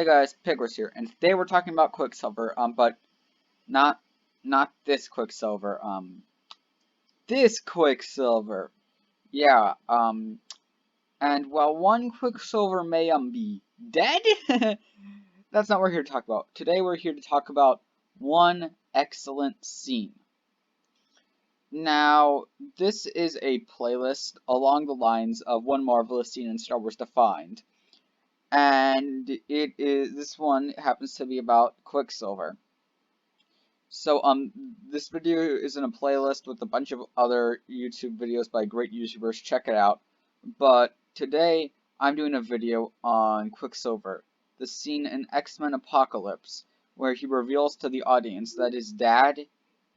Hey guys, Pigwas here, and today we're talking about Quicksilver, but not this Quicksilver, this Quicksilver. Yeah, and while one Quicksilver may be dead, that's not what we're here to talk about. Today we're here to talk about one excellent scene. Now, this is a playlist along the lines of one marvelous scene in Star Wars Defined, and this one happens to be about Quicksilver. So, this video is in a playlist with a bunch of other YouTube videos by great YouTubers. Check it out. But today, I'm doing a video on Quicksilver, the scene in X-Men Apocalypse, where he reveals to the audience that his dad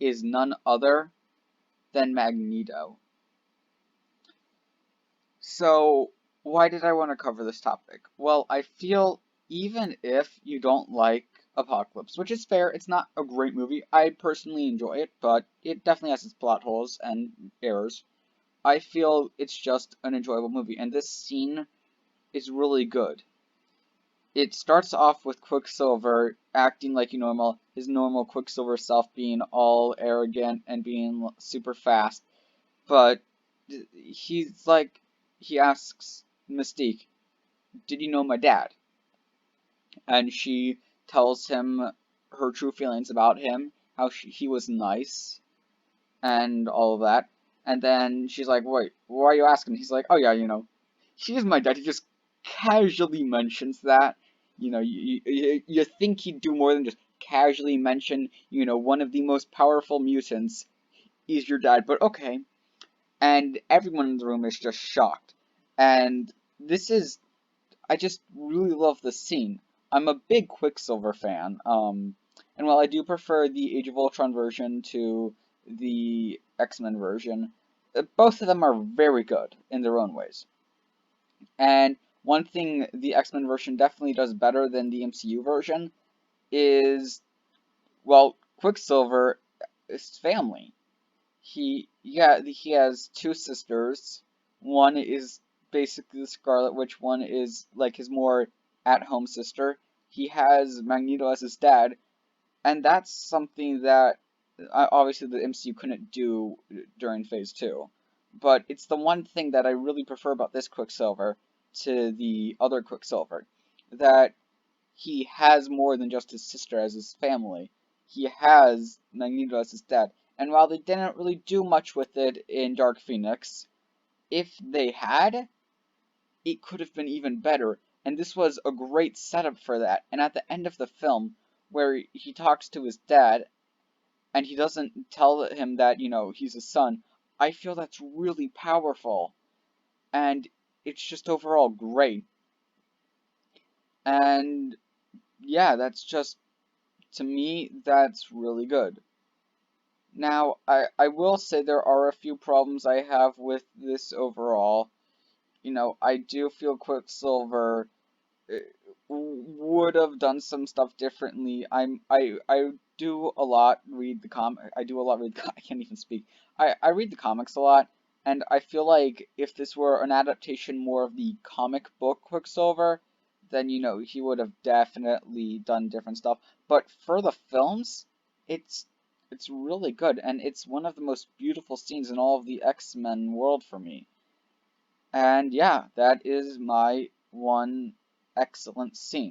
is none other than Magneto. So, why did I want to cover this topic? Well, I feel even if you don't like Apocalypse, which is fair, it's not a great movie. I personally enjoy it, but it definitely has its plot holes and errors. I feel it's just an enjoyable movie, and this scene is really good. It starts off with Quicksilver acting like his normal Quicksilver self, being all arrogant and being super fast, but he asks Mystique, "Did you know my dad?" And she tells him her true feelings about him, how he was nice, and all of that. And then she's like, "Wait, why are you asking?" He's like, "Oh yeah, he's my dad." He just casually mentions that. You think he'd do more than just casually mention, one of the most powerful mutants is your dad, but okay. And everyone in the room is just shocked. And this is I just really love the scene. I'm a big Quicksilver fan, and while I do prefer the Age of Ultron version to the X-Men version, both of them are very good in their own ways. And one thing the X-Men version definitely does better than the MCU version is, well, Quicksilver is family. He has two sisters. One is basically the Scarlet Witch. One is like his more at-home sister. He has Magneto as his dad, and that's something that obviously the MCU couldn't do during Phase 2. But it's the one thing that I really prefer about this Quicksilver to the other Quicksilver, that he has more than just his sister as his family. He has Magneto as his dad. And while they didn't really do much with it in Dark Phoenix, if they had, it could have been even better. And this was a great setup for that. And at the end of the film, where he talks to his dad, and he doesn't tell him that, he's his son, I feel that's really powerful. And it's just overall great. And yeah, to me, that's really good. Now, I will say there are a few problems I have with this overall. I do feel Quicksilver would have done some stuff differently. I do a lot read the I do a lot read. I can't even speak. I read the comics a lot, and I feel like if this were an adaptation more of the comic book Quicksilver, then he would have definitely done different stuff. But for the films, it's it's really good, and it's one of the most beautiful scenes in all of the X-Men world for me. And yeah, that is my one excellent scene.